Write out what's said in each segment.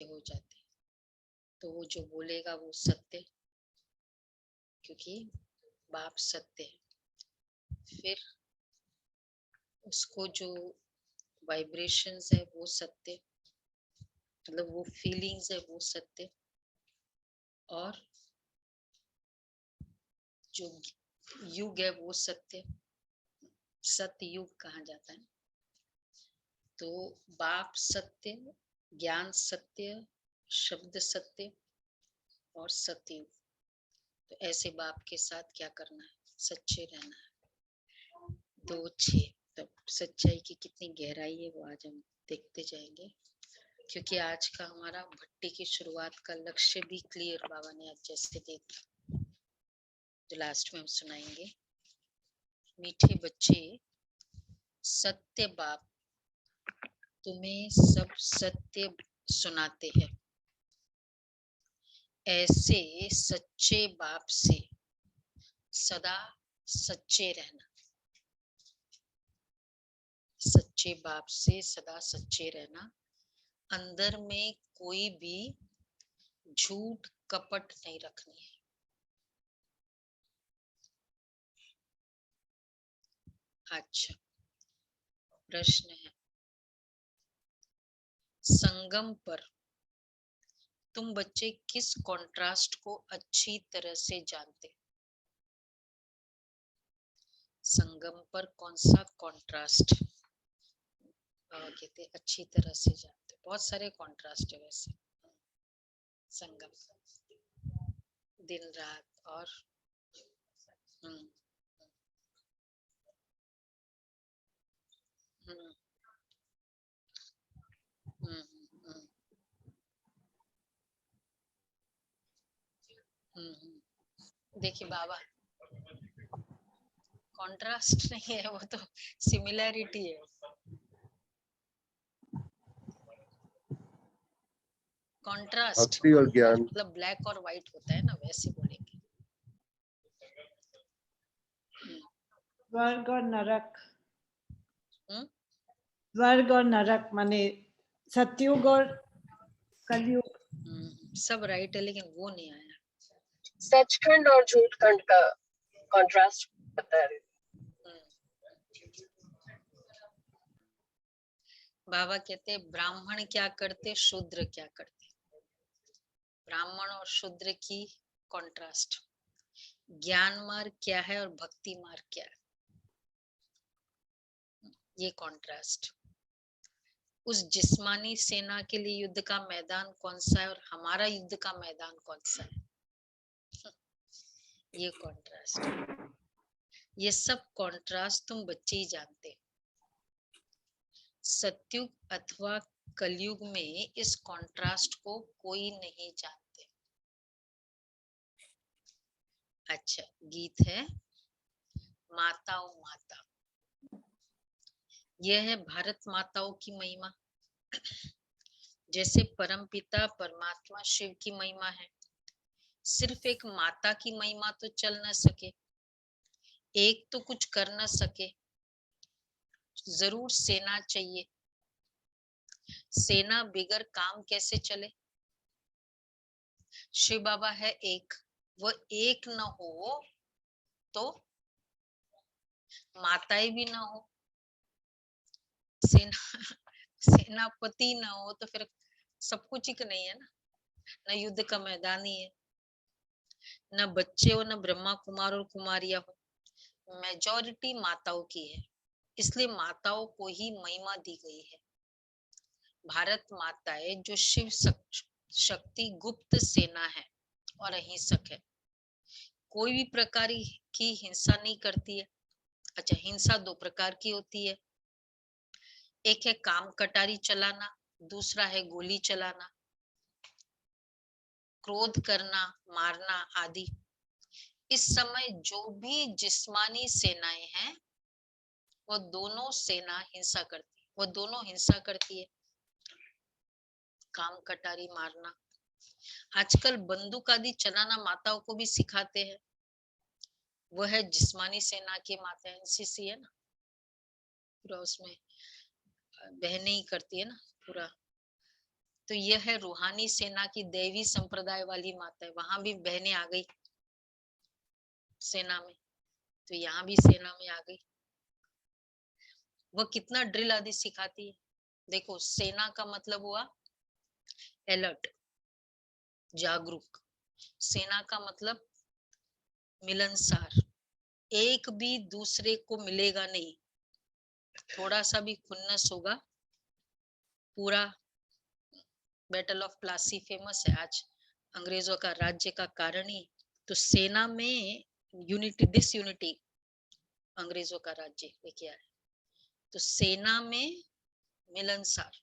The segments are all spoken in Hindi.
हो जाते, तो वो जो बोलेगा वो सत्य, क्योंकि बाप सत्य है। फिर उसको जो वाइब्रेशंस है वो सत्य, मतलब वो फीलिंग्स है वो सत्य, और जो युग है वो सत्य, सत्य युग कहा जाता है। तो बाप सत्य, ज्ञान सत्य, शब्द सत्य और सत्य। तो ऐसे बाप के साथ क्या करना है, सच्चे रहना है। 2-6 तब सच्चाई की कितनी गहराई है वो आज हम देखते जाएंगे, क्योंकि आज का हमारा भट्टी की शुरुआत का लक्ष्य भी क्लियर बाबा ने आज जैसे दे दिया, जो लास्ट में हम सुनाएंगे। मीठे बच्चे, सत्य बाप तुम्हें सब सत्य सुनाते हैं, ऐसे सच्चे बाप से सदा सच्चे रहना। सच्चे बाप से सदा सच्चे रहना, अंदर में कोई भी झूठ कपट नहीं रखनी है। अच्छा, प्रश्न है, संगम पर तुम बच्चे किस कॉन्ट्रास्ट को अच्छी तरह से जानते? संगम पर कौन सा कॉन्ट्रास्ट कहते अच्छी तरह से जानते? बहुत सारे कॉन्ट्रास्ट है वैसे संगम, दिन रात और हम्म हम्म हम्म हम्म देखिए बाबा, कॉन्ट्रास्ट नहीं है, वो तो सिमिलैरिटी है। कॉन्ट्रास्ट भक्ति और ज्ञान, मतलब ब्लैक और व्हाइट होता है ना, वैसे बोलेंगे। स्वर्ग और नरक, स्वर्ग और नरक माने सतयुग और कलयुग। सब राइट है, लेकिन वो नहीं आया। सचखंड और झूठखंड का कॉन्ट्रास्ट बता रहे। बाबा कहते ब्राह्मण क्या करते, शूद्र क्या करते। ब्राह्मण और शूद्र की कॉन्ट्रास्ट, ज्ञान मार्ग क्या है और भक्ति मार्ग क्या है, ये कॉन्ट्रास्ट। उस जिस्मानी सेना के लिए युद्ध का मैदान कौन सा है और हमारा युद्ध का मैदान कौन सा है, ये कॉन्ट्रास्ट। ये सब कॉन्ट्रास्ट तुम बच्चे ही जानते। सतयुग अथवा कलयुग में इस कॉन्ट्रास्ट को कोई नहीं जानते। अच्छा, गीत है माताओं माता, यह है भारत माताओं की महिमा। जैसे परम पिता परमात्मा शिव की महिमा है, सिर्फ एक माता की महिमा तो चल न सके, एक तो कुछ कर न सके, जरूर सेना चाहिए। सेना बिगर काम कैसे चले? शिव बाबा है एक, वो एक न हो तो माताएं भी ना हो, सेनापति ना हो तो फिर सब कुछ ही नहीं है ना, न युद्ध का मैदान ही है, न बच्चे हो, न ब्रह्मा कुमार और कुमारियां हो, मेजॉरिटी माताओं की है, इसलिए माताओं को ही महिमा दी गई है। भारत माता है जो शिव शक्ति गुप्त सेना है और अहिंसक है, कोई भी प्रकार की हिंसा नहीं करती है। अच्छा, हिंसा दो प्रकार की होती है, एक है काम कटारी चलाना, दूसरा है गोली चलाना, क्रोध करना, मारना आदि। इस समय जो भी जिस्मानी सेनाएं हैं वो दोनों सेना हिंसा करती, वो दोनों हिंसा करती है, काम कटारी मारना। आजकल बंदूक आदि चलाना माताओं को भी सिखाते हैं, वो है जिस्मानी सेना की माता, एनसीसी है ना, पूरा उसमें बहनें ही करती है ना पूरा, तो यह है रूहानी सेना की दैवी संप्रदाय वाली माता है। वहां भी बहनें आ गई सेना में, तो यहाँ भी सेना में आ गई। वह कितना ड्रिल आदि सिखाती है। देखो, सेना का मतलब हुआ अलर्ट, जागरूक। सेना का मतलब मिलनसार, एक भी दूसरे को मिलेगा नहीं, थोड़ा सा भी खुन्नस होगा, पूरा। बैटल ऑफ प्लासी फेमस है आज, अंग्रेजों का राज्य का कारण ही। तो सेना में यूनिटी, डिसयूनिटी, अंग्रेजों का राज्य लेके आया। तो सेना में मिलनसार।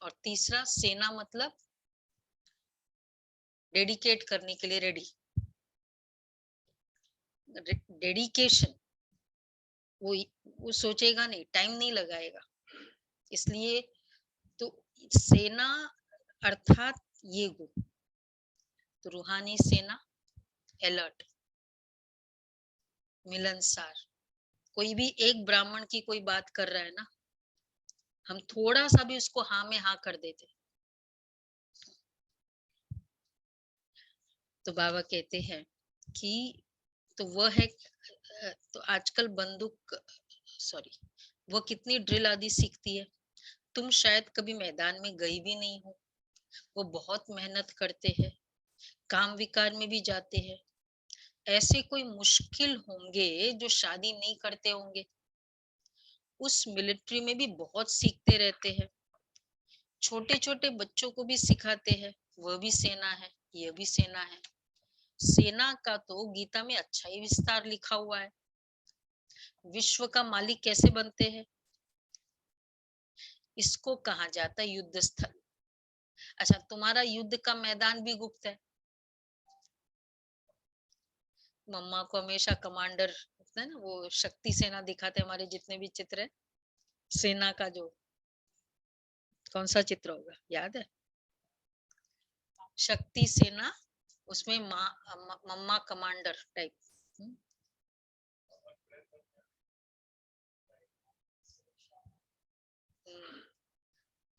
और तीसरा, सेना मतलब डेडिकेट करने के लिए रेडी, डेडिकेशन। वो सोचेगा नहीं, टाइम नहीं लगाएगा। इसलिए तो सेना अर्थात ये गुण। तो रूहानी सेना अलर्ट, मिलनसार। कोई भी एक ब्राह्मण की कोई बात कर रहा है ना, हम थोड़ा सा भी उसको हाँ में हाँ कर देते। तो बाबा कहते हैं कि तो वह है, तो आजकल बंदूक, सॉरी, वो कितनी ड्रिल आदि सीखती है। तुम शायद कभी मैदान में गई भी नहीं हो। वो बहुत मेहनत करते हैं, काम विकार में भी जाते हैं। ऐसे कोई मुश्किल होंगे जो शादी नहीं करते होंगे। उस मिलिट्री में भी बहुत सीखते रहते हैं, छोटे छोटे बच्चों को भी सिखाते हैं। वह भी सेना है, यह भी सेना है। सेना का तो गीता में अच्छा ही विस्तार लिखा हुआ है। विश्व का मालिक कैसे बनते हैं, इसको कहा जाता है युद्ध स्थल। अच्छा, तुम्हारा युद्ध का मैदान भी गुप्त है। मम्मा को हमेशा कमांडर है ना, वो शक्ति सेना दिखाते, हमारे जितने भी चित्र है सेना का, जो कौन सा चित्र होगा याद है, शक्ति सेना, उसमें मम्मा कमांडर टाइप।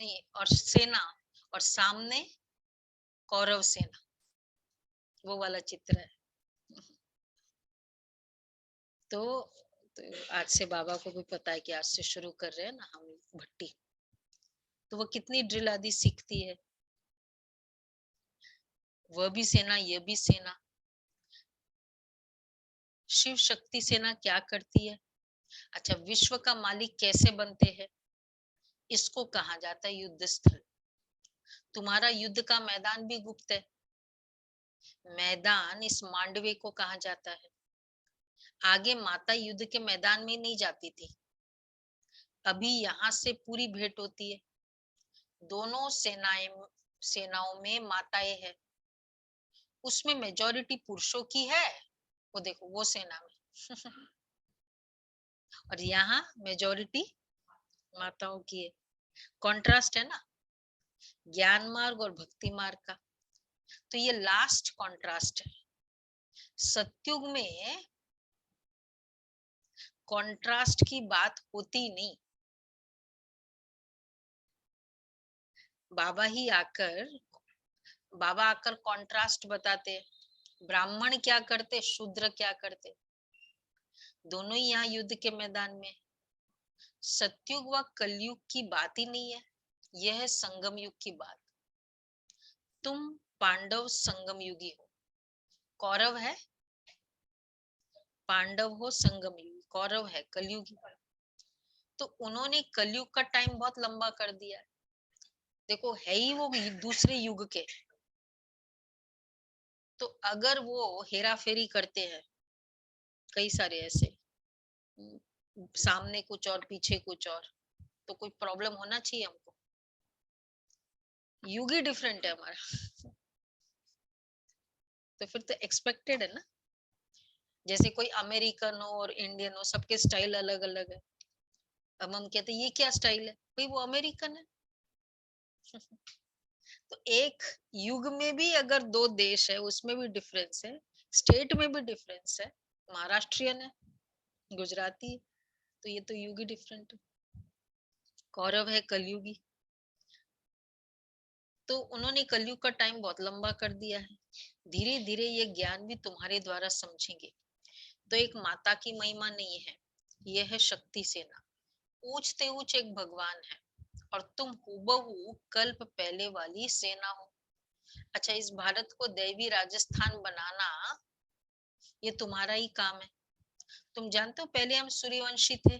नहीं, और सेना, और सामने कौरव सेना, वो वाला चित्र है। तो आज से बाबा को भी पता है कि आज से शुरू कर रहे हैं ना हम भट्टी। तो वो कितनी ड्रिल आदि सीखती है। वह भी सेना, ये भी सेना। शिव शक्ति सेना क्या करती है। अच्छा, विश्व का मालिक कैसे बनते हैं, इसको कहा जाता है युद्ध स्थल। तुम्हारा युद्ध का मैदान भी गुप्त है। मैदान इस मांडवे को कहा जाता है। आगे माता युद्ध के मैदान में नहीं जाती थी, अभी यहाँ से पूरी भेंट होती है। दोनों सेनाओं में माताएं हैं, उसमें मेजॉरिटी पुरुषों की है। वो देखो, वो सेना में और यहाँ मेजॉरिटी माताओं की है। कॉन्ट्रास्ट है ना, ज्ञान मार्ग और भक्ति मार्ग का। तो ये लास्ट कॉन्ट्रास्ट है। सत्युग में कॉन्ट्रास्ट की बात होती नहीं। बाबा आकर कॉन्ट्रास्ट बताते, ब्राह्मण क्या करते, शूद्र क्या करते, दोनों ही यहाँ युद्ध के मैदान में। सत्युग व कलयुग की बात ही नहीं है, यह है संगम युग की बात। तुम पांडव संगम युगी हो, कौरव है पांडव हो संगम युगी, कौरव है कलयुगी। तो उन्होंने कलयुग का टाइम बहुत लंबा कर दिया है। देखो, है ही वो दूसरे युग के। तो अगर वो हेरा फेरी करते हैं, कई सारे ऐसे, सामने कुछ और पीछे कुछ और, तो कोई प्रॉब्लम होना चाहिए हमको। युग ही डिफरेंट है हमारा तो फिर तो एक्सपेक्टेड है ना। जैसे कोई अमेरिकन हो और इंडियन हो, सबके स्टाइल अलग अलग है। अब हम कहते हैं ये क्या स्टाइल है, भाई वो अमेरिकन है तो एक युग में भी अगर दो देश है, उसमें भी डिफरेंस है, स्टेट में भी डिफरेंस है। महाराष्ट्रियन है, गुजराती है, तो ये तो युग ही डिफरेंट है। कौरव है कलयुगी। तो उन्होंने कलयुग का टाइम बहुत लंबा कर दिया है। धीरे धीरे ये ज्ञान भी तुम्हारे द्वारा समझेंगे। तो एक माता की महिमा नहीं है, यह है शक्ति सेना। ऊंचते ऊंच एक भगवान है और तुम हूबहू कल्प पहले वाली सेना हो। अच्छा, इस भारत को दैवी राजस्थान बनाना ये तुम्हारा ही काम है। तुम जानते हो पहले हम सूर्यवंशी थे,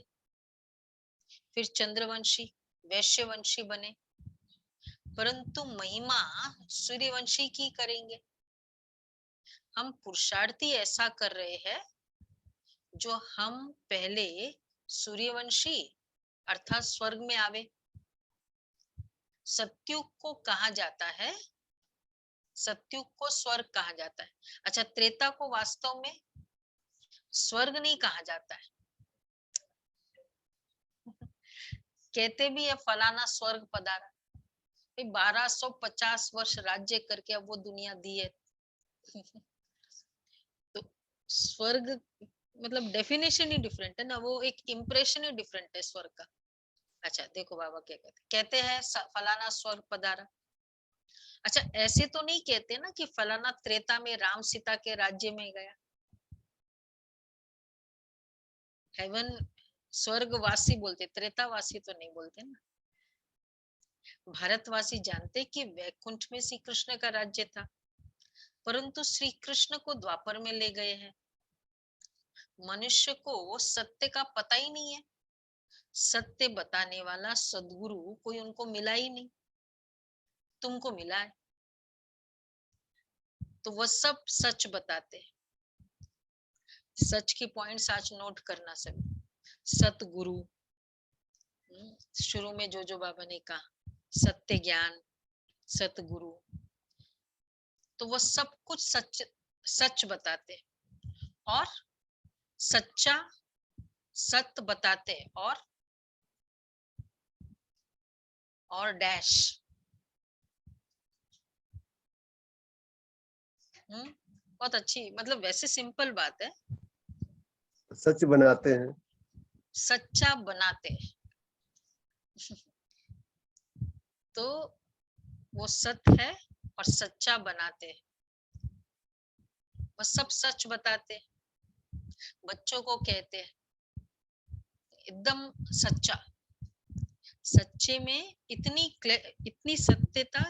फिर चंद्रवंशी, वैश्यवंशी बने, परंतु महिमा सूर्यवंशी की करेंगे। हम पुरुषार्थी ऐसा कर रहे हैं जो हम पहले सूर्यवंशी अर्थात स्वर्ग में आवे। सत्युग को कहा जाता है, सत्युग को स्वर्ग कहा जाता है। अच्छा, त्रेता को वास्तव में स्वर्ग नहीं कहा जाता है। कहते भी है फलाना स्वर्ग पधारा। 1250 वर्ष राज्य करके अब वो दुनिया दी है। तो स्वर्ग मतलब डेफिनेशन ही डिफरेंट है ना, वो एक इम्प्रेशन ही डिफरेंट है स्वर्ग का। अच्छा देखो बाबा क्या कहते हैं फलाना स्वर्ग पधारा। अच्छा, ऐसे तो नहीं कहते ना कि फलाना त्रेता में राम सीता के राज्य में गया। हेवन स्वर्गवासी बोलते, त्रेतावासी तो नहीं बोलते ना। भारतवासी जानते कि वैकुंठ में श्री कृष्ण का राज्य था, परंतु श्री कृष्ण को द्वापर में ले गए हैं। मनुष्य को सत्य का पता ही नहीं है, सत्य बताने वाला सद्गुरु कोई उनको मिला ही नहीं। तुमको मिला है तो वह सब सच बताते हैं। सच की पॉइंट्स आज नोट करना सभी। सतगुरु, शुरू में जो बाबा ने कहा, सत्य ज्ञान, सतगुरु, तो वो सब कुछ सच सच बताते और सच्चा सत्य बताते और डैश। बहुत अच्छी, मतलब वैसे सिंपल बात है, सच बनाते हैं, सच्चा बनाते हैं। तो वो सत्य है और सच्चा बनाते हैं, वो सब सच बताते हैं। बच्चों को कहते हैं एकदम सच्चा, सच्चे में इतनी सत्यता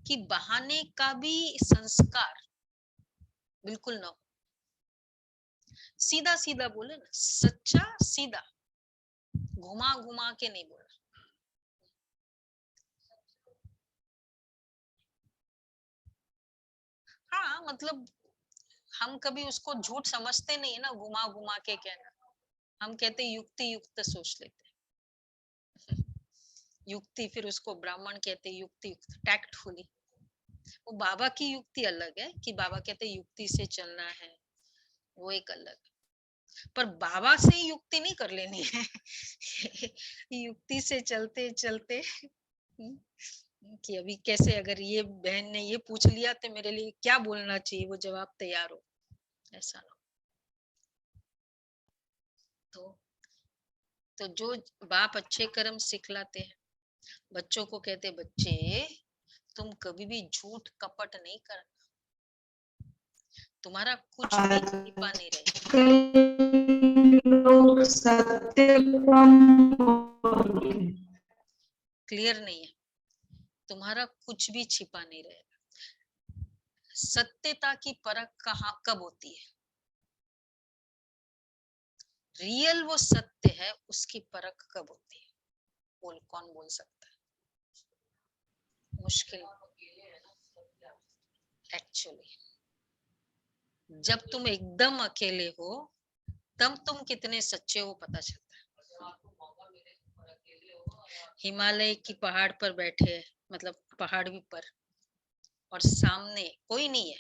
कि बहाने का भी संस्कार बिल्कुल ना हो। सीधा सीधा बोले ना, सच्चा सीधा, घुमा घुमा के नहीं बोला। हाँ मतलब हम कभी उसको झूठ समझते नहीं है ना, घुमा घुमा के कहना। हम कहते युक्ति युक्त सोच लेते, युक्ति, फिर उसको ब्राह्मण कहते युक्ति युक्त, टैक्टफुली। वो बाबा की युक्ति अलग है कि बाबा कहते युक्ति से चलना है, वो एक अलग, पर बाबा से ही युक्ति नहीं कर लेनी है। युक्ति से चलते चलते कि अभी कैसे, अगर ये बहन ने ये पूछ लिया तो मेरे लिए क्या बोलना चाहिए, वो जवाब तैयार हो, ऐसा ना। तो जो बाप अच्छे कर्म सिखलाते हैं, बच्चों को कहते बच्चे तुम कभी भी झूठ कपट नहीं करना, तुम्हारा कुछ भी छिपा नहीं रहेगा। क्लियर नहीं है, तुम्हारा कुछ भी छिपा नहीं रहेगा। सत्यता की परख कहाँ कब होती है? रियल वो सत्य है, उसकी परख कब होती है? कौन बोल सकता है? मुश्किल एक्चुअली। जब तुम एकदम अकेले हो तब तुम कितने सच्चे हो पता चलता है। हिमालय की पहाड़ पर बैठे, मतलब पहाड़ भी पर, और सामने कोई नहीं है,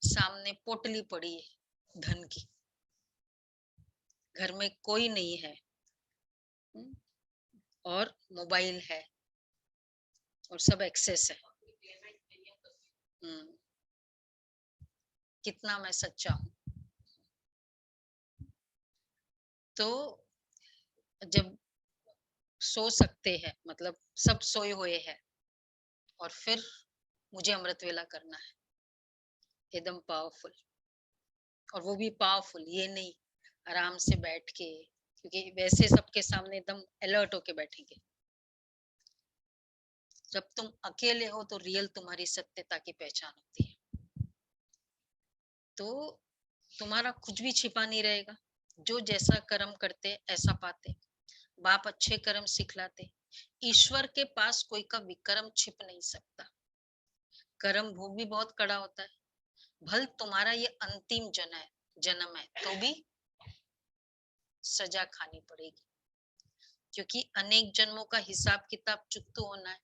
सामने पोटली पड़ी है धन की, घर में कोई नहीं है, और मोबाइल है और सब एक्सेस है। कितना मैं सच्चा हूं? तो जब सो सकते हैं, मतलब सब सोए हुए हैं, और फिर मुझे अमृत वेला करना है, एकदम पावरफुल। और वो भी पावरफुल, ये नहीं आराम से बैठ के, क्योंकि वैसे सबके सामने एकदम अलर्ट होके बैठेंगे। जब तुम अकेले हो तो रियल तुम्हारी सत्यता की पहचान होती है, तो तुम्हारा कुछ भी छिपा नहीं रहेगा। जो जैसा कर्म करते ऐसा पाते। बाप अच्छे कर्म सिखलाते। ईश्वर के पास कोई का विक्रम छिप नहीं सकता। कर्म भोग भी बहुत कड़ा होता है। भल तुम्हारा ये अंतिम जन्म है तो भी सजा खानी पड़ेगी, क्योंकि अनेक जन्मों का हिसाब किताब चुकता होना है।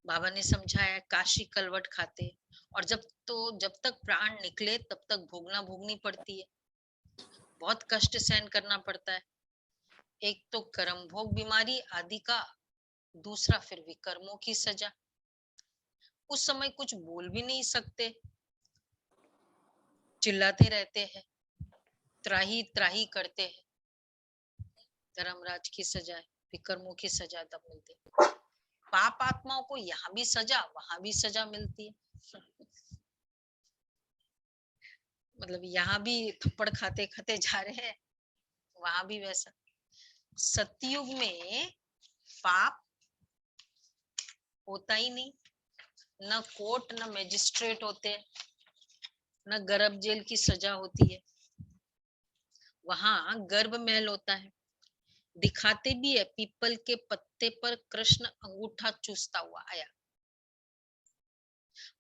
बाबा ने समझाया काशी कलवट खाते, और जब तक प्राण निकले तब तक भोगनी पड़ती है, बहुत कष्ट सहन करना पड़ता है। एक तो कर्म भोग बीमारी आदि का, दूसरा फिर विकर्मों की सजा। उस समय कुछ बोल भी नहीं सकते, चिल्लाते रहते हैं, त्राही त्राही करते हैं। धर्मराज की सजा है, विकर्मों की सजा तब मिलती है। पाप आत्माओं को यहाँ भी सजा वहां भी सजा मिलती है। मतलब यहाँ भी थप्पड़ खाते खाते जा रहे हैं, वहां भी वैसा। सतयुग में पाप होता ही नहीं, न कोर्ट न मजिस्ट्रेट होते, न गर्भ जेल की सजा होती है। वहां गर्भ महल होता है। दिखाते भी है, पीपल के पत्ते पर कृष्ण अंगूठा चूसता हुआ आया।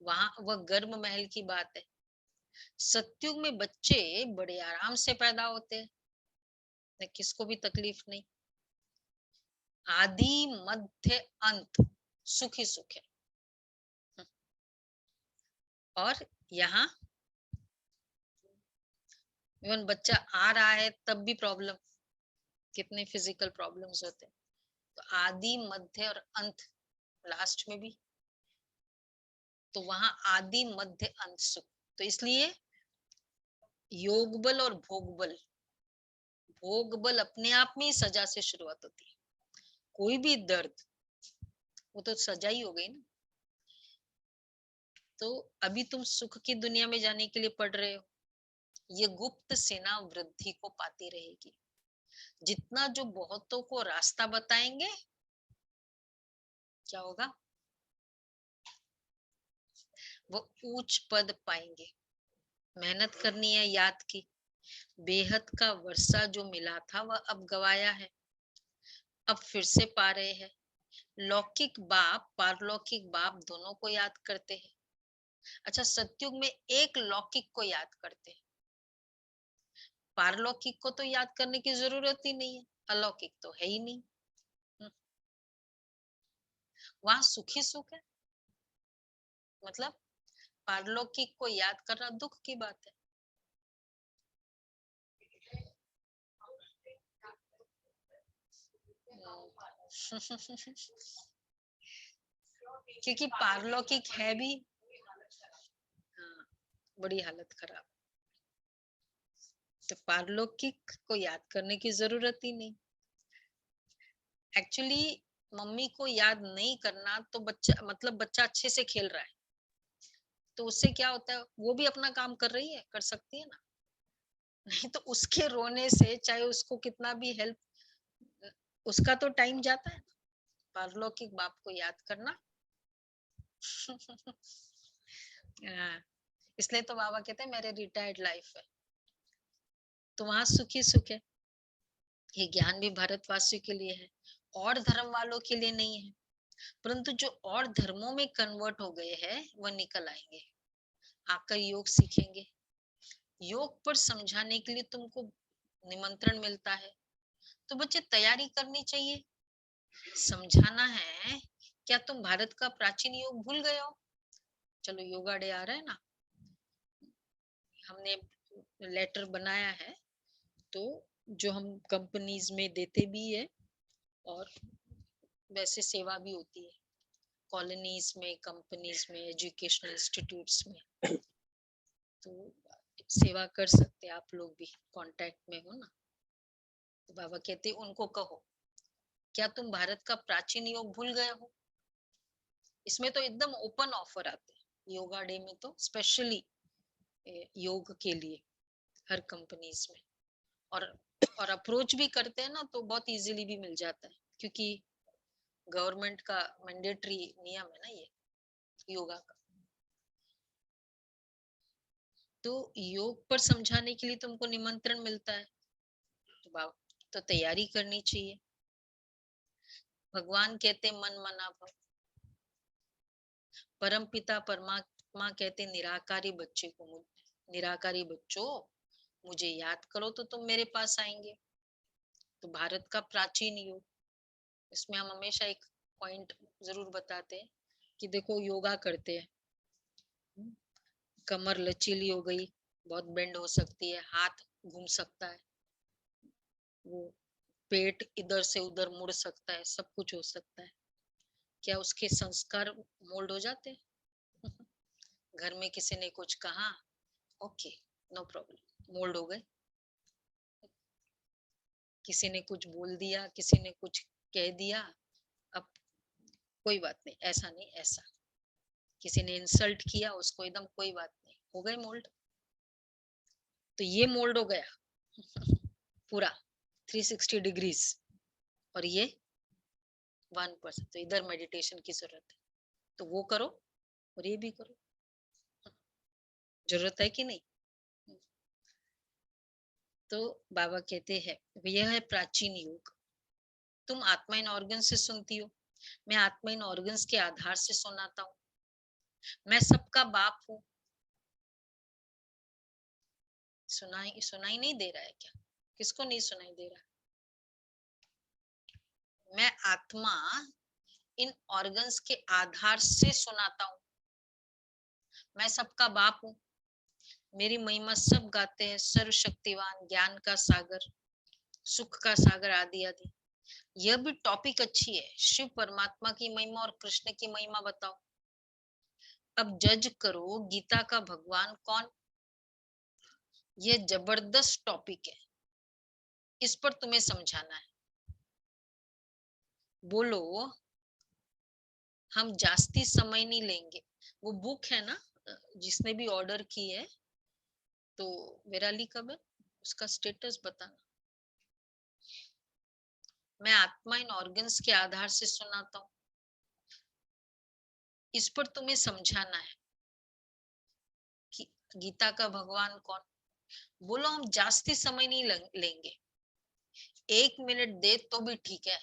वहां वह गर्भ महल की बात है। सतयुग में बच्चे बड़े आराम से पैदा होते हैं, किसको भी तकलीफ नहीं। आदि मध्य अंत सुख ही सुख है। और यहाँ इवन बच्चा आ रहा है तब भी प्रॉब्लम, कितने फिजिकल प्रॉब्लम्स होते हैं। तो आदि मध्य और अंत लास्ट में भी, तो वहां आदि मध्य अंत सुख। तो इसलिए योग बल और भोग बल, भोग बल अपने आप में ही सजा से शुरुआत होती है। कोई भी दर्द वो तो सजा ही हो गई ना। तो अभी तुम सुख की दुनिया में जाने के लिए पढ़ रहे हो, ये गुप्त सेना वृद्धि को पाती रहेगी। जितना जो बहुतों को रास्ता बताएंगे, क्या होगा, वो ऊंच पद पाएंगे। मेहनत करनी है याद की, बेहद का वर्षा जो मिला था वह अब गवाया है, अब फिर से पा रहे हैं। लौकिक बाप पारलौकिक बाप दोनों को याद करते हैं। अच्छा, सतयुग में एक लौकिक को याद करते हैं, पारलौकिक को तो याद करने की जरूरत ही नहीं है, अलौकिक तो है ही नहीं। वहां सुख ही सुख है। मतलब पारलौकिक को याद करना दुख की बात है। क्योंकि पारलौकिक है भी, हाँ, बड़ी हालत खराब। तो पारलौकिक को याद करने की जरूरत ही नहीं। एक्चुअली मम्मी को याद नहीं करना तो बच्चा अच्छे से खेल रहा है, तो उससे क्या होता है, वो भी अपना काम कर रही है, कर सकती है ना। नहीं तो उसके रोने से चाहे उसको कितना भी हेल्प, उसका तो टाइम जाता है। पारलौकिक बाप को याद करना। इसलिए तो बाबा कहते हैं मेरे रिटायर्ड लाइफ है, तो वहां सुख ही सुख है। ये ज्ञान भी भारतवासियों के लिए है, और धर्म वालों के लिए नहीं है। परंतु जो और धर्मों में कन्वर्ट हो गए हैं वह निकल आएंगे, आकर योग सीखेंगे। योग पर समझाने के लिए तुमको निमंत्रण मिलता है, तो बच्चे तैयारी करनी चाहिए। समझाना है, क्या तुम भारत का प्राचीन योग भूल गए हो? चलो योगा डे आ रहा है ना, हमने लेटर बनाया है, तो जो हम कंपनीज में देते भी है और वैसे सेवा भी होती है कॉलोनीज में, कंपनीज में, एजुकेशनल इंस्टीट्यूट्स में, तो सेवा कर सकते आप लोग भी, कांटेक्ट में हो ना। तो बाबा कहते उनको कहो, क्या तुम भारत का प्राचीन योग भूल गए हो? इसमें तो एकदम ओपन ऑफर आते हैं योगा डे में, तो स्पेशली योग के लिए हर कंपनीज में। और अप्रोच भी करते हैं ना तो बहुत इजीली भी मिल जाता है, क्योंकि गवर्नमेंट का मैंडेटरी नियम है ना ये योगा का। तो योग पर समझाने के लिए तुमको निमंत्रण मिलता है, तो तैयारी करनी चाहिए। भगवान कहते मन मना भव, परम पिता परमात्मा कहते निराकारी बच्चे को, निराकारी बच्चों मुझे याद करो तो तुम मेरे पास आएंगे। तो भारत का प्राचीन योग, इसमें हम हमेशा एक पॉइंट जरूर बताते हैं कि देखो योगा करते हैं, कमर लचीली हो गई, बहुत बेंड हो सकती है, हाथ घूम सकता है, वो पेट इधर से उधर मुड़ सकता है, सब कुछ हो सकता है। क्या उसके संस्कार मोल्ड हो जाते हैं? घर में किसी ने कुछ कहा, ओके नो प्रॉब्लम, मोल्ड हो गए। किसी ने कुछ बोल दिया, किसी ने कुछ कह दिया, अब कोई बात नहीं, ऐसा नहीं ऐसा। किसी ने इंसल्ट किया उसको, एकदम कोई बात नहीं, हो गए मोल्ड। तो ये मोल्ड हो गया पूरा 360 डिग्रीज, और ये 1%। तो इधर मेडिटेशन की जरूरत है, तो वो करो और ये भी करो, जरूरत है कि नहीं। तो बाबा कहते हैं यह है प्राचीन योग। तुम आत्मा इन ऑर्गन से सुनती हो, मैं आत्मा इन ऑर्गन्स के आधार से सुनाता हूँ। मैं सबका बाप हूँ। सुनाई नहीं दे रहा है क्या? किसको नहीं सुनाई दे रहा? मैं आत्मा इन ऑर्गन्स के आधार से सुनाता हूँ। मैं सबका बाप हूँ, मेरी महिमा सब गाते हैं, सर्वशक्तिवान, ज्ञान का सागर, सुख का सागर, आदि आदि। यह भी टॉपिक अच्छी है, शिव परमात्मा की महिमा और कृष्ण की महिमा बताओ। अब जज करो गीता का भगवान कौन। यह जबरदस्त टॉपिक है, इस पर तुम्हें समझाना है। बोलो, हम जास्ती समय नहीं लेंगे। वो बुक है ना, जिसने भी ऑर्डर की है, तो विराली कब है उसका स्टेटस बताना। मैं आत्मा इन ऑर्गन्स के आधार से सुनाता हूँ, इस पर तुम्हें समझाना है कि गीता का भगवान कौन। बोलो, हम जास्ती समय नहीं लेंगे, 1 मिनट दे तो भी ठीक है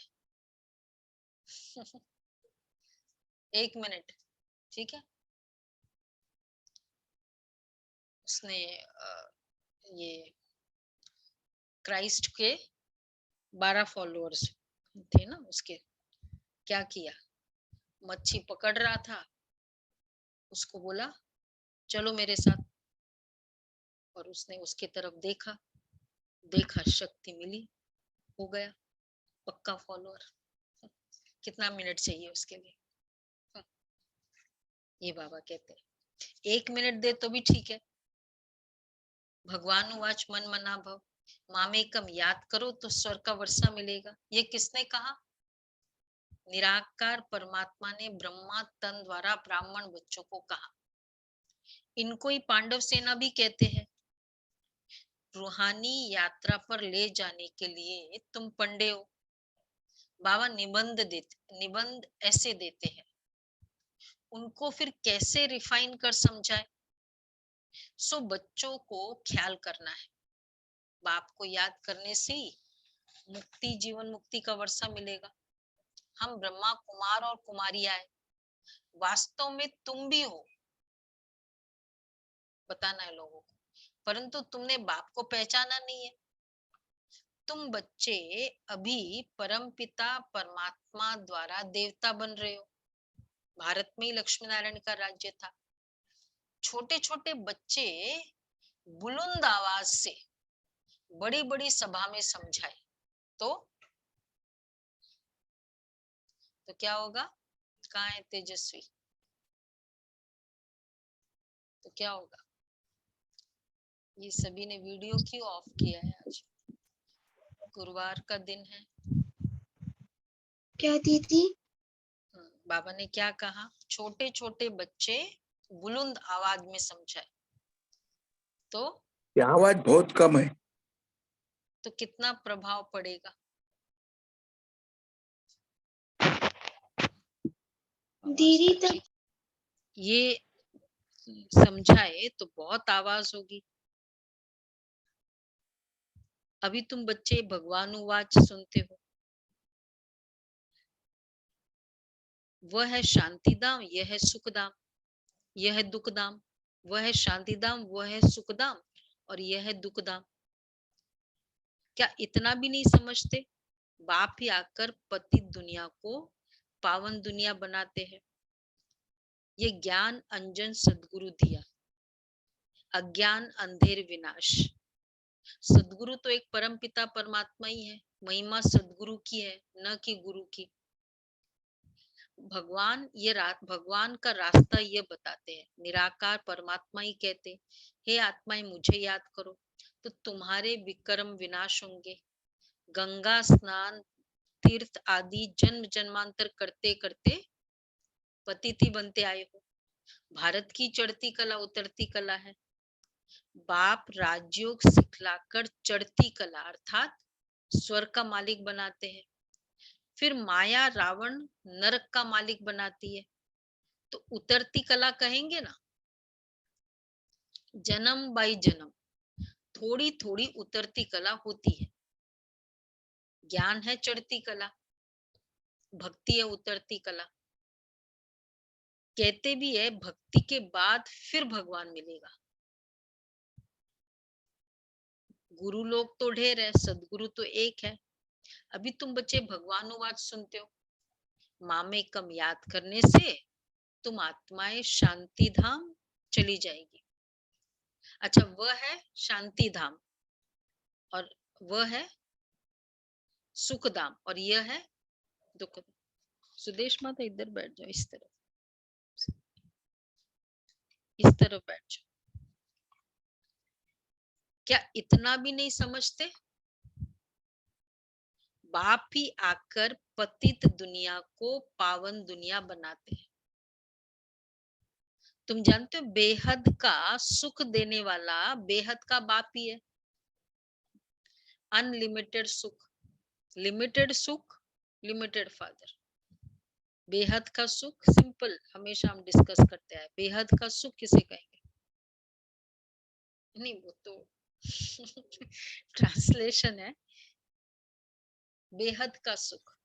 1 मिनट, ठीक है। उसने ये क्राइस्ट के 12 फॉलोअर्स थे ना, उसके क्या किया, मच्छी पकड़ रहा था, उसको बोला चलो मेरे साथ, और उसने उसके तरफ देखा, शक्ति मिली, हो गया पक्का फॉलोअर। कितना मिनट चाहिए उसके लिए? ये बाबा कहते हैं 1 मिनट दे तो भी ठीक है। भगवान उवाच मन मना भव, मामेकम याद करो तो स्वर्ग का वर्षा मिलेगा। ये किसने कहा? निराकार परमात्मा ने ब्रह्मा तन द्वारा ब्राह्मण बच्चों को कहा। इनको ही पांडव सेना भी कहते हैं। रूहानी यात्रा पर ले जाने के लिए तुम पंडे हो। बाबा निबंध ऐसे देते हैं, उनको फिर कैसे रिफाइन कर समझाए। सो बच्चों को ख्याल करना है, बाप को याद करने से ही मुक्ति, जीवन मुक्ति का वर्षा मिलेगा। हम ब्रह्मा कुमार और कुमारियां है, वास्तव में तुम भी हो, बताना है लोगों को, परंतु तुमने बाप को पहचाना नहीं है। तुम बच्चे अभी परम पिता परमात्मा द्वारा देवता बन रहे हो। भारत में ही लक्ष्मी नारायण का राज्य था। छोटे छोटे बच्चे बुलंद आवाज से बड़ी बड़ी सभा में समझाए तो क्या होगा? कहाँ है तेजस्वी? तो क्या होगा? ये सभी ने वीडियो क्यों ऑफ किया है? आज गुरुवार का दिन है। क्या दीदी? बाबा ने क्या कहा? छोटे छोटे बच्चे बुलंद आवाज में समझाए तो आवाज बहुत कम है। तो कितना प्रभाव पड़ेगा? दीदी तो ये समझाए तो बहुत आवाज होगी। अभी तुम बच्चे भगवानुवाच सुनते हो, वह है शांतिधाम, यह है सुखधाम, यह है दुखधाम। वह है शांतिधाम, वह है सुखधाम और यह है दुखधाम। क्या इतना भी नहीं समझते? बाप ही आकर पतित दुनिया को पावन दुनिया बनाते हैं। ये ज्ञान अंजन सदगुरु दिया, अज्ञान अंधेर विनाश। सदगुरु तो एक परम पिता परमात्मा ही है, महिमा सदगुरु की है, न कि गुरु की। भगवान का रास्ता ये बताते हैं, निराकार परमात्मा ही कहते, हे आत्माएं मुझे याद करो तो तुम्हारे विक्रम विनाश होंगे। गंगा स्नान तीर्थ आदि जन्म जन्मांतर करते करते पतिथि बनते आए हो। भारत की चढ़ती कला उतरती कला है। बाप राजयोग सिखलाकर चढ़ती कला अर्थात स्वर्ग का मालिक बनाते हैं। फिर माया रावण नरक का मालिक बनाती है। तो उतरती कला कहेंगे ना, जन्म बाई जन्म थोड़ी थोड़ी उतरती कला होती है। ज्ञान है चढ़ती कला, भक्ति है उतरती कला। कहते भी है भक्ति के बाद फिर भगवान मिलेगा। गुरु लोग तो ढेर है, सदगुरु तो एक है। अभी तुम बच्चे भगवानुवाद सुनते हो, मामेकम याद करने से तुम आत्माएं शांति धाम चली जाएगी। अच्छा, वह है शांति धाम और वह है सुख धाम और यह है दुख धाम। सुदेश माता इधर बैठ जाओ, इस तरफ बैठ जाओ। क्या इतना भी नहीं समझते? बाप ही आकर पतित दुनिया को पावन दुनिया बनाते हैं। तुम जानते हो बेहद का सुख देने वाला बेहद का बाप ही है। अनलिमिटेड सुख, लिमिटेड सुख, लिमिटेड फादर। बेहद का सुख सिंपल हमेशा हम डिस्कस करते हैं। बेहद का सुख किसे कहेंगे? नहीं, वो तो ट्रांसलेशन है। बेहद का सुख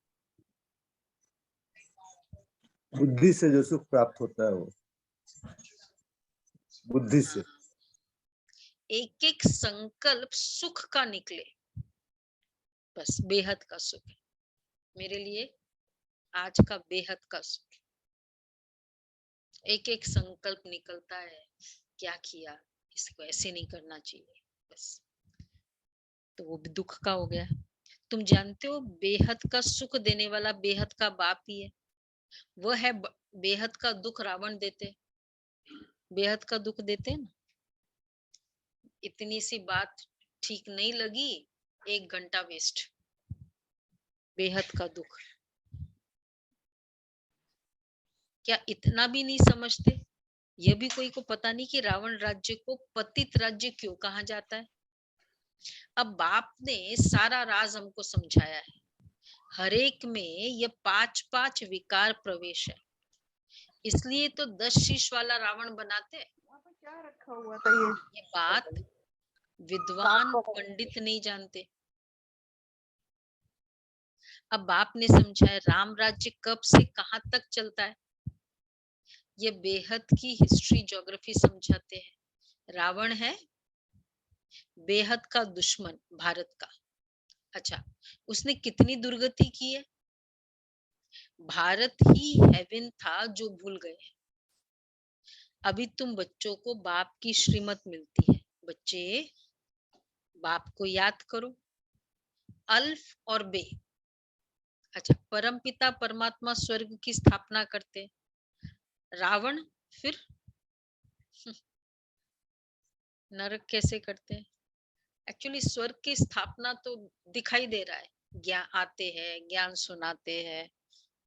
बुद्धि से जो सुख प्राप्त होता है वो बुद्धि से। एक एक संकल्प सुख का निकले, बस बेहद का सुख है मेरे लिए। आज का बेहद का सुख, एक एक संकल्प निकलता है, क्या किया, इसको ऐसे नहीं करना चाहिए, बस तो वो दुख का हो गया। तुम जानते हो बेहद का सुख देने वाला बेहद का बाप ही है। वह है बेहद का दुख रावण देते, बेहद का दुख देते ना। इतनी सी बात ठीक नहीं लगी, 1 घंटा वेस्ट। बेहद का दुख। क्या इतना भी नहीं समझते? यह भी कोई को पता नहीं कि रावण राज्य को पतित राज्य क्यों कहा जाता है। अब बाप ने सारा राज हमको समझाया है। हर एक में ये 5-5 विकार प्रवेश है, इसलिए तो 10 शीश वाला रावण बनाते हैं। क्या रखा हुआ था ये बात विद्वान पंडित नहीं जानते। अब बाप ने समझाया राम राज्य कब से कहां तक चलता है। ये बेहद की हिस्ट्री ज्योग्राफी समझाते हैं। रावण है बेहद का दुश्मन भारत का। अच्छा, उसने कितनी दुर्गति की है। भारत ही हेवन था जो भूल गए। अभी तुम बच्चों को बाप की श्रीमत मिलती है। बच्चे बाप को याद करो, अल्फ और बे। अच्छा, परम पिता परमात्मा स्वर्ग की स्थापना करते, रावण फिर नरक कैसे करते हैं। एक्चुअली स्वर्ग की स्थापना तो दिखाई दे रहा है, ज्ञान आते हैं, ज्ञान सुनाते हैं,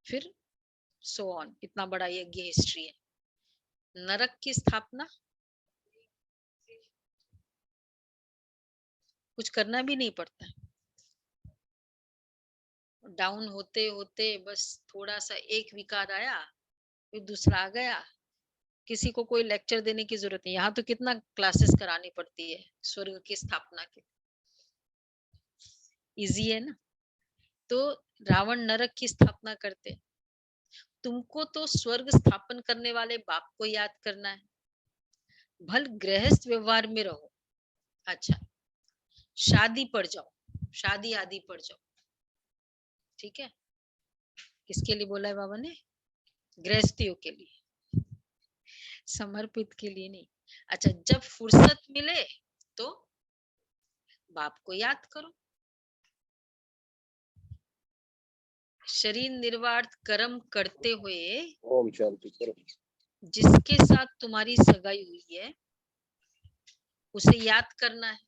फिर सो ऑन, इतना बड़ा यज्ञ हिस्ट्री है। नरक की स्थापना कुछ करना भी नहीं पड़ता है, डाउन होते होते बस थोड़ा सा एक विकार आया फिर दूसरा आ गया, किसी को कोई लेक्चर देने की जरूरत नहीं। यहाँ तो कितना क्लासेस करानी पड़ती है स्वर्ग की स्थापना के, इजी है ना। तो रावण नरक की स्थापना करते, तुमको तो स्वर्ग स्थापन करने वाले बाप को याद करना है, भल गृहस्थ व्यवहार में रहो। अच्छा, शादी पड़ जाओ, शादी आदि पड़ जाओ, ठीक है। किसके लिए बोला है बाबा ने? गृहस्थियों के लिए, समर्पित के लिए नहीं। अच्छा, जब फुर्सत मिले तो बाप को याद करो। शरीर निर्वाह कर्म करते हुए ओम शांति करो। जिसके साथ तुम्हारी सगाई हुई है उसे याद करना है।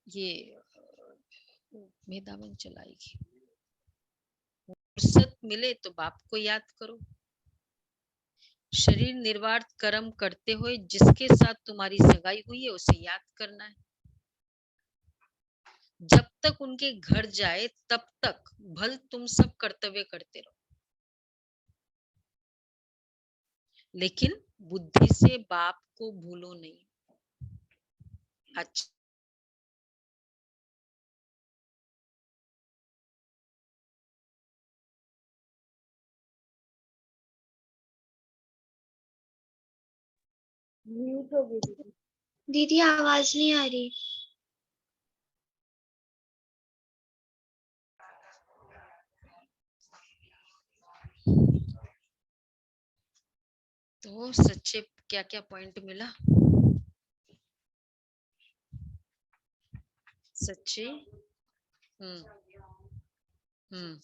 ये मेधावन चलाएगी। फुर्सत मिले तो बाप को याद करो। शरीर निर्वाह कर्म करते हुए जिसके साथ तुम्हारी सगाई हुई है उसे याद करना है। जब तक उनके घर जाए तब तक भल तुम सब कर्तव्य करते रहो, लेकिन बुद्धि से बाप को भूलो नहीं। अच्छा, म्यूट हो गई दीदी। दीदी आवाज नहीं आ रही। तो सच्चे क्या क्या पॉइंट मिला? सच्चे हम्म हम्म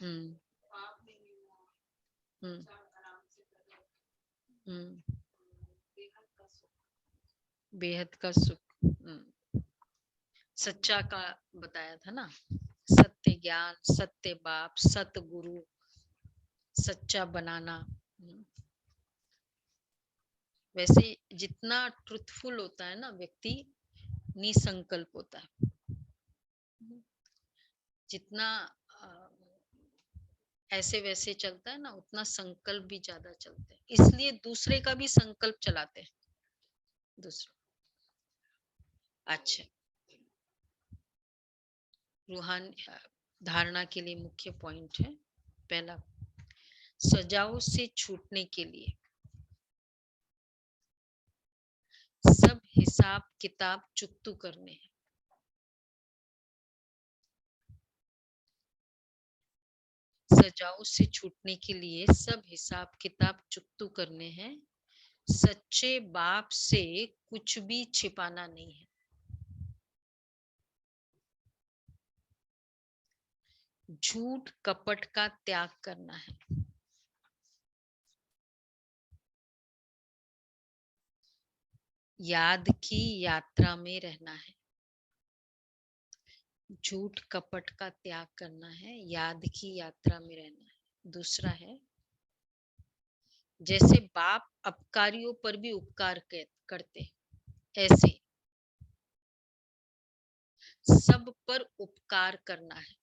हम्म हम्म बेहद का सुख, सच्चा का बताया था ना, सत्य ज्ञान, सत्य बाप, सत्य गुरु, सच्चा बनाना। वैसे जितना ट्रुथफुल होता है ना व्यक्ति, निसंकल्प होता है। जितना ऐसे वैसे चलता है ना, उतना संकल्प भी ज्यादा चलते हैं, इसलिए दूसरे का भी संकल्प चलाते हैं दूसरा। अच्छा, रूहानी धारणा के लिए मुख्य पॉइंट है पहला, सजाओं से छूटने के लिए सब हिसाब किताब चुकतू करने हैं। सजाओं से छूटने के लिए सब हिसाब किताब चुकतू करने हैं। सच्चे बाप से कुछ भी छिपाना नहीं है। झूठ कपट का त्याग करना है। याद की यात्रा में रहना है। झूठ कपट का त्याग करना है, याद की यात्रा में रहना है। दूसरा है, जैसे बाप अपकारियों पर भी उपकार करते, ऐसे सब पर उपकार करना है।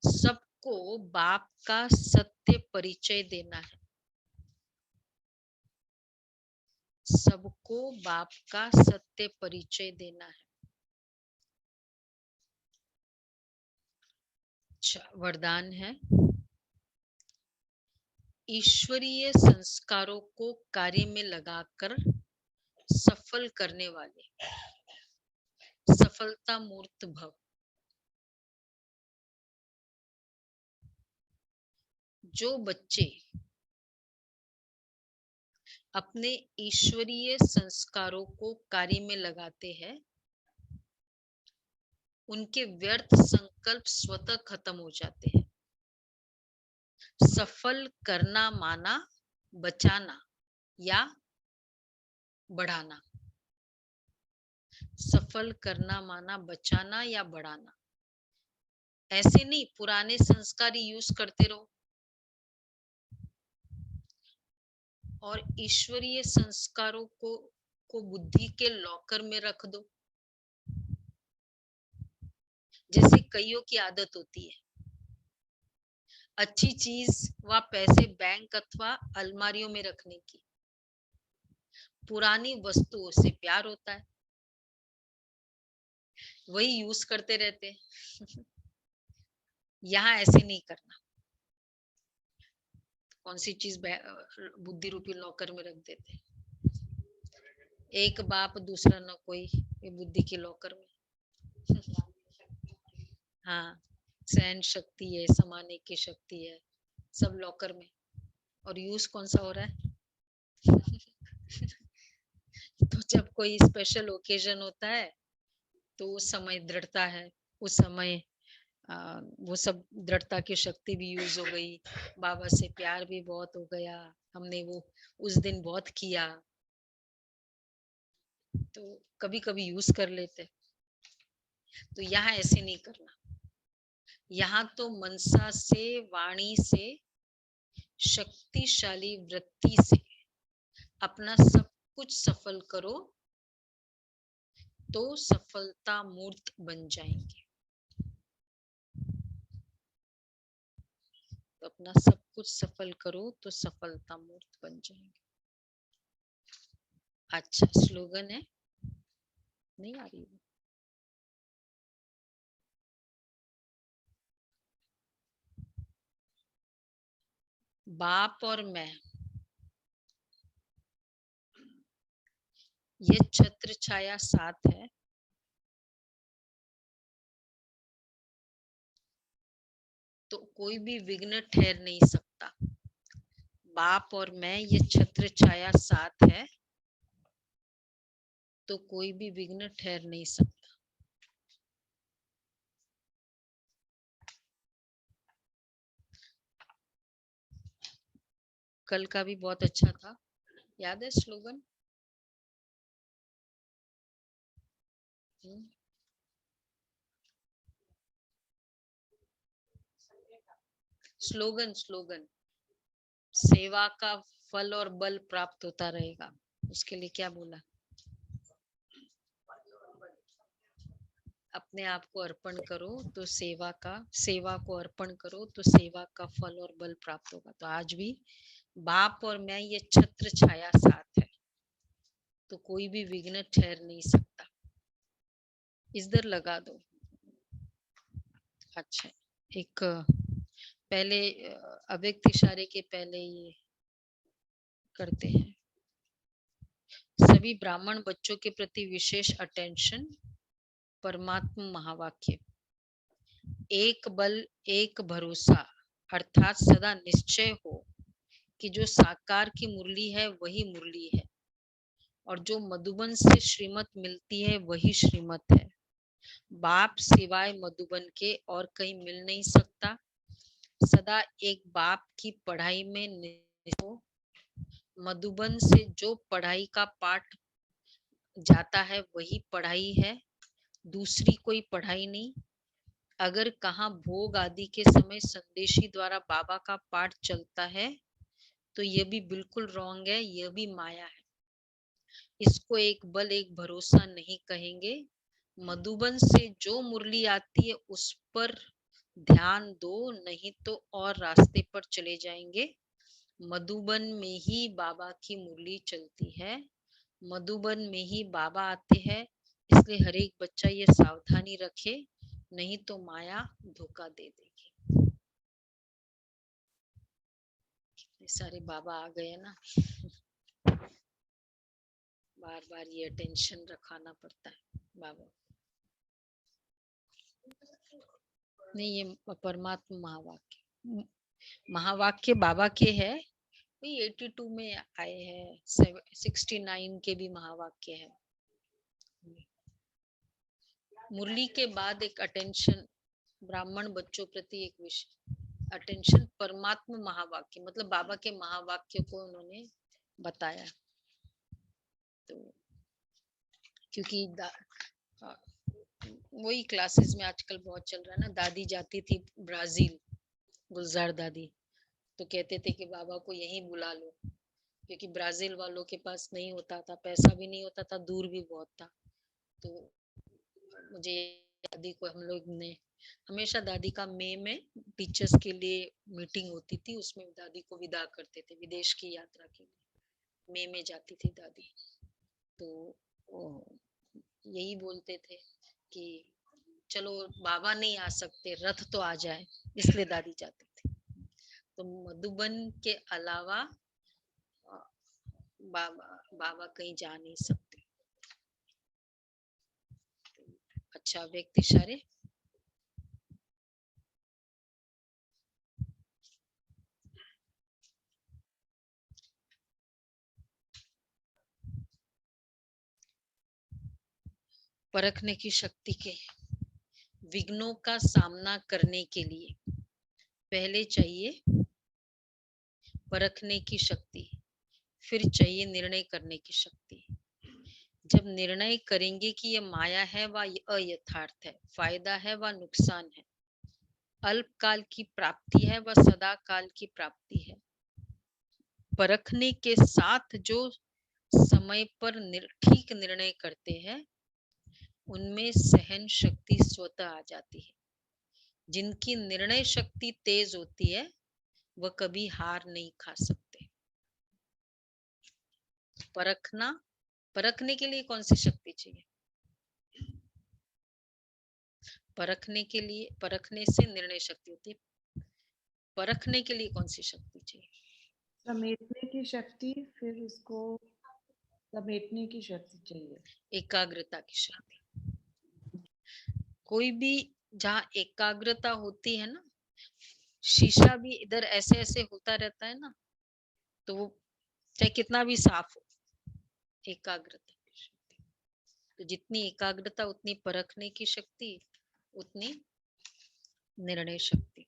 सबको बाप का सत्य परिचय देना है। सबको बाप का सत्य परिचय देना है। अच्छा, वरदान है, ईश्वरीय संस्कारों को कार्य में लगाकर सफल करने वाले सफलता मूर्त भव। जो बच्चे अपने ईश्वरीय संस्कारों को कार्य में लगाते हैं, उनके व्यर्थ संकल्प स्वतः खत्म हो जाते हैं। सफल करना माना बचाना या बढ़ाना। सफल करना माना बचाना या बढ़ाना। ऐसे नहीं पुराने संस्कार ही यूज करते रहो और ईश्वरीय संस्कारों को बुद्धि के लॉकर में रख दो। जैसे कईयों की आदत होती है अच्छी चीज व पैसे बैंक अथवा अलमारियों में रखने की, पुरानी वस्तुओं से प्यार होता है, वही यूज करते रहते हैं। यहाँ ऐसे नहीं करना। कौन सी चीज बुद्धि रूपी लॉकर में रख देते, एक बाप दूसरा न कोई, ये बुद्धि के लॉकर में। हाँ, सहन शक्ति है, समाने की शक्ति है, सब लॉकर में। और यूज कौन सा हो रहा है? तो जब कोई स्पेशल ओकेजन होता है तो उस समय दृढ़ता है, उस समय वो सब दृढ़ता की शक्ति भी यूज हो गई, बाबा से प्यार भी बहुत हो गया, हमने वो उस दिन बहुत किया, तो कभी कभी यूज कर लेते। तो यहाँ ऐसे नहीं करना। यहाँ तो मनसा से, वाणी से, शक्तिशाली वृत्ति से अपना सब कुछ सफल करो तो सफलता मूर्त बन जाएंगे। तो अपना सब कुछ सफल करो तो सफलता मूर्त बन जाएंगे। अच्छा स्लोगन है, नहीं आ रही है? बाप और मैं, ये छत्र छाया साथ है, तो कोई भी विघ्न ठहर नहीं सकता। बाप और मैं, ये छत्र छाया साथ है, तो कोई भी विघ्न ठहर नहीं सकता। कल का भी बहुत अच्छा था, याद है स्लोगन? स्लोगन स्लोगन सेवा का फल और बल प्राप्त होता रहेगा, उसके लिए क्या बोला? अपने आप को अर्पण करो तो सेवा को अर्पण करो तो सेवा का फल और बल प्राप्त होगा। तो आज भी बाप और मैं, ये छत्र छाया साथ है, तो कोई भी विघ्न ठहर नहीं सकता। इधर लगा दो। अच्छा, एक पहले अव्यक्त इशारे के पहले ये करते हैं। सभी ब्राह्मण बच्चों के प्रति विशेष अटेंशन। परमात्मा महावाक्य, एक बल एक भरोसा, अर्थात सदा निश्चय हो कि जो साकार की मुरली है वही मुरली है और जो मधुबन से श्रीमत मिलती है वही श्रीमत है। बाप सिवाय मधुबन के और कहीं मिल नहीं सकता। सदा एक बाप की पढ़ाई में निष्ठ हो। मधुबन से जो पढ़ाई का पाठ जाता है वही पढ़ाई है, दूसरी कोई पढ़ाई नहीं। अगर कहाँ भोग आदि के समय संदेशी द्वारा बाबा का पाठ चलता है तो यह भी बिल्कुल रॉन्ग है, यह भी माया है। इसको एक बल एक भरोसा नहीं कहेंगे। मधुबन से जो मुरली आती है उस पर ध्यान दो, नहीं तो और रास्ते पर चले जाएंगे। मधुबन में ही बाबा की मुरली चलती है, मधुबन में ही बाबा आते हैं, इसलिए हर एक बच्चा ये सावधानी रखे, नहीं तो माया धोखा दे देगी। कितने सारे बाबा आ गए ना, बार बार ये अटेंशन रखाना पड़ता है बाबा। नहीं, ये परमात्मा महावाक्य, महावाक्य बाबा के है, 82 में आए हैं, 69 के भी महावाक्य है। मुरली के बाद एक अटेंशन ब्राह्मण बच्चों प्रति एक विषय अटेंशन, परमात्मा महावाक्य मतलब बाबा के महावाक्य को उन्होंने बताया। तो क्योंकि वही क्लासेस में आजकल बहुत चल रहा है ना, दादी जाती थी ब्राजील, गुलजार दादी, तो कहते थे कि बाबा को यहीं बुला लो, क्योंकि ब्राजील वालों के पास नहीं होता था, पैसा भी नहीं होता था, दूर भी बहुत था। तो मुझे दादी को हम लोग ने हमेशा, दादी का मई में टीचर्स के लिए मीटिंग होती थी, उसमें दादी को विदा करते थे विदेश की यात्रा के लिए, मई में जाती थी दादी। तो यही बोलते थे कि चलो बाबा नहीं आ सकते, रथ तो आ जाए, इसलिए दादी जाती थी। तो मधुबन के अलावा बाबा कहीं जा नहीं सकते। अच्छा, व्यक्ति इशारे। परखने की शक्ति के विघ्नों का सामना करने के लिए पहले चाहिए परखने की शक्ति, फिर चाहिए निर्णय करने की शक्ति। जब निर्णय करेंगे कि यह माया है व अयथार्थ है, फायदा है व नुकसान है, अल्पकाल की प्राप्ति है व सदा काल की प्राप्ति है, परखने के साथ जो समय पर ठीक निर्णय करते हैं, उनमें सहन शक्ति स्वतः आ जाती है। जिनकी निर्णय शक्ति तेज होती है, वह कभी हार नहीं खा सकते। परखने के लिए कौन सी शक्ति चाहिए? परखने के लिए, परखने से निर्णय शक्ति होती है, परखने के लिए कौन सी शक्ति चाहिए? समेटने की शक्ति, फिर उसको समेटने की शक्ति चाहिए। एकाग्रता की शक्ति। कोई भी जहाँ एकाग्रता होती है ना, शीशा भी इधर ऐसे ऐसे होता रहता है ना, तो वो चाहे कितना भी साफ हो, एकाग्रता की शक्ति। तो जितनी एकाग्रता उतनी परखने की शक्ति, उतनी निर्णय शक्ति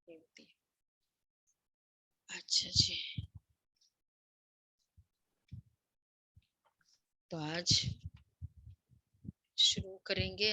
होती है। अच्छा जी, तो आज शुरू करेंगे।